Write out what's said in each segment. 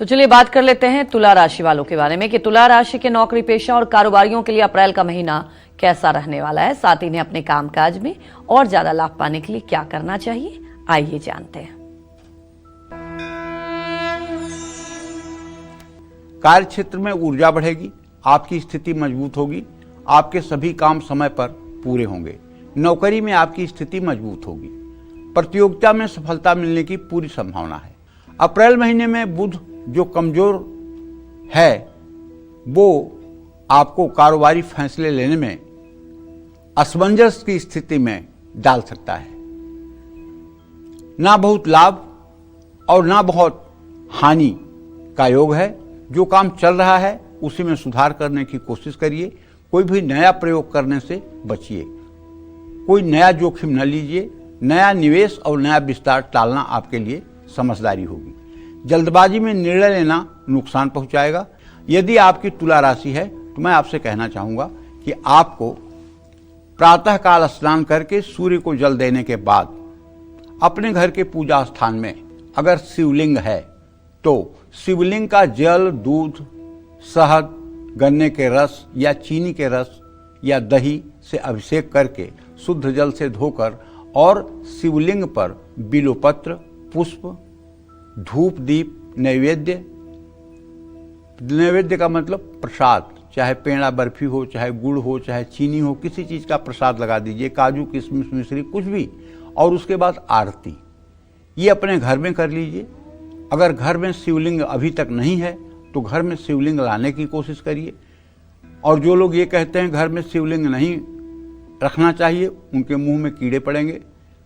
तो चलिए बात कर लेते हैं तुला राशि वालों के बारे में कि तुला राशि के नौकरी पेशा और कारोबारियों के लिए अप्रैल का महीना कैसा रहने वाला है, साथ ही इन्हें अपने कामकाज में और ज्यादा लाभ पाने के लिए क्या करना चाहिए, आइए जानते हैं। कार्य क्षेत्र में ऊर्जा बढ़ेगी, आपकी स्थिति मजबूत होगी, आपके सभी काम समय पर पूरे होंगे। नौकरी में आपकी स्थिति मजबूत होगी, प्रतियोगिता में सफलता मिलने की पूरी संभावना है। अप्रैल महीने में बुध जो कमजोर है वो आपको कारोबारी फैसले लेने में असमंजस की स्थिति में डाल सकता है। ना बहुत लाभ और ना बहुत हानि का योग है। जो काम चल रहा है उसी में सुधार करने की कोशिश करिए। कोई भी नया प्रयोग करने से बचिए। कोई नया जोखिम न लीजिए। नया निवेश और नया विस्तार टालना आपके लिए समझदारी होगी। जल्दबाजी में निर्णय लेना नुकसान पहुंचाएगा। यदि आपकी तुला राशि है तो मैं आपसे कहना चाहूंगा कि आपको प्रातःकाल स्नान करके सूर्य को जल देने के बाद अपने घर के पूजा स्थान में अगर शिवलिंग है तो शिवलिंग का जल, दूध, शहद, गन्ने के रस या चीनी के रस या दही से अभिषेक करके शुद्ध जल से धोकर और शिवलिंग पर बिल्वपत्र, पुष्प, धूप, दीप, नैवेद्य का मतलब प्रसाद, चाहे पेड़ा बर्फी हो, चाहे गुड़ हो, चाहे चीनी हो, किसी चीज का प्रसाद लगा दीजिए, काजू, किशमिश, मिश्री, कुछ भी। और उसके बाद आरती ये अपने घर में कर लीजिए। अगर घर में शिवलिंग अभी तक नहीं है तो घर में शिवलिंग लाने की कोशिश करिए। और जो लोग ये कहते हैं घर में शिवलिंग नहीं रखना चाहिए, उनके मुंह में कीड़े पड़ेंगे।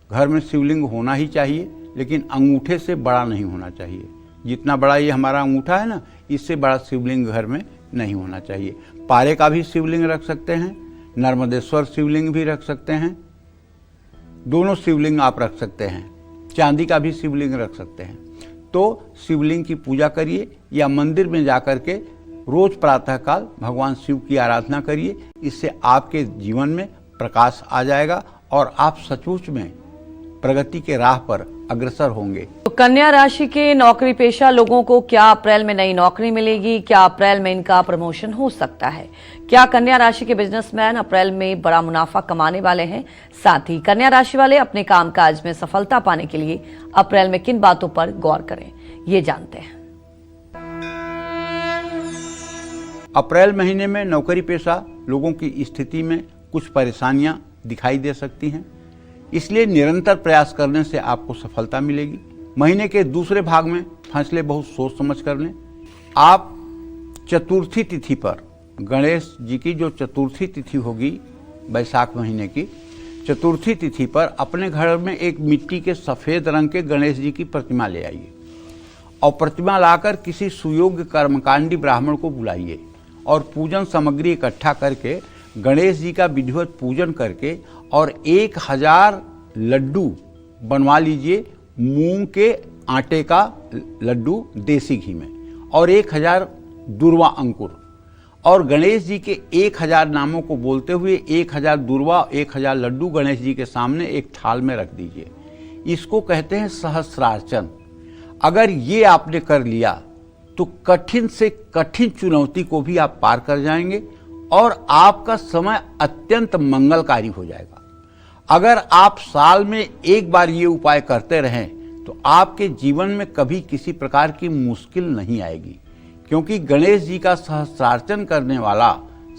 घर में शिवलिंग होना ही चाहिए, लेकिन अंगूठे से बड़ा नहीं होना चाहिए। जितना बड़ा ये हमारा अंगूठा है ना, इससे बड़ा शिवलिंग घर में नहीं होना चाहिए। पारे का भी शिवलिंग रख सकते हैं, नर्मदेश्वर शिवलिंग भी रख सकते हैं, दोनों शिवलिंग आप रख सकते हैं। चांदी का भी शिवलिंग रख सकते हैं। तो शिवलिंग की पूजा करिए या मंदिर में जाकर के रोज प्रातःकाल भगवान शिव की आराधना करिए। इससे आपके जीवन में प्रकाश आ जाएगा और आप सचमुच में प्रगति के राह पर अग्रसर होंगे। तो कन्या राशि के नौकरी पेशा लोगों को क्या अप्रैल में नई नौकरी मिलेगी? क्या अप्रैल में इनका प्रमोशन हो सकता है? क्या कन्या राशि के बिजनेसमैन अप्रैल में बड़ा मुनाफा कमाने वाले हैं? साथ ही कन्या राशि वाले अपने कामकाज में सफलता पाने के लिए अप्रैल में किन बातों पर गौर करें, ये जानते हैं। अप्रैल महीने में नौकरी पेशा लोगों की स्थिति में कुछ परेशानियां दिखाई दे सकती हैं, इसलिए निरंतर प्रयास करने से आपको सफलता मिलेगी। महीने के दूसरे भाग में फैसले बहुत सोच समझ कर लें। आप चतुर्थी तिथि पर गणेश जी की जो चतुर्थी तिथि होगी बैसाख महीने की चतुर्थी तिथि पर अपने घर में एक मिट्टी के सफेद रंग के गणेश जी की प्रतिमा ले आइए और प्रतिमा लाकर किसी सुयोग्य कर्मकांडी ब्राह्मण को बुलाइए और पूजन सामग्री इकट्ठा करके गणेश जी का विधिवत पूजन करके और 1000 लड्डू बनवा लीजिए, मूंग के आटे का लड्डू देसी घी में, और 1000 दुर्वा अंकुर, और गणेश जी के 1000 नामों को बोलते हुए 1000 दुर्वा, 1000 लड्डू गणेश जी के सामने एक थाल में रख दीजिए। इसको कहते हैं सहस्रार्चन। अगर ये आपने कर लिया तो कठिन से कठिन चुनौती को भी आप पार कर जाएंगे और आपका समय अत्यंत मंगलकारी हो जाएगा। अगर आप साल में एक बार ये उपाय करते रहें तो आपके जीवन में कभी किसी प्रकार की मुश्किल नहीं आएगी, क्योंकि गणेश जी का सहस्रार्चन करने वाला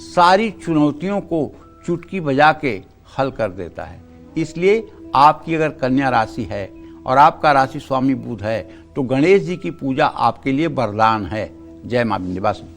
सारी चुनौतियों को चुटकी बजा के हल कर देता है। इसलिए आपकी अगर कन्या राशि है और आपका राशि स्वामी बुध है तो गणेश जी की पूजा आपके लिए वरदान है। जय मां विंध्यवासिनी।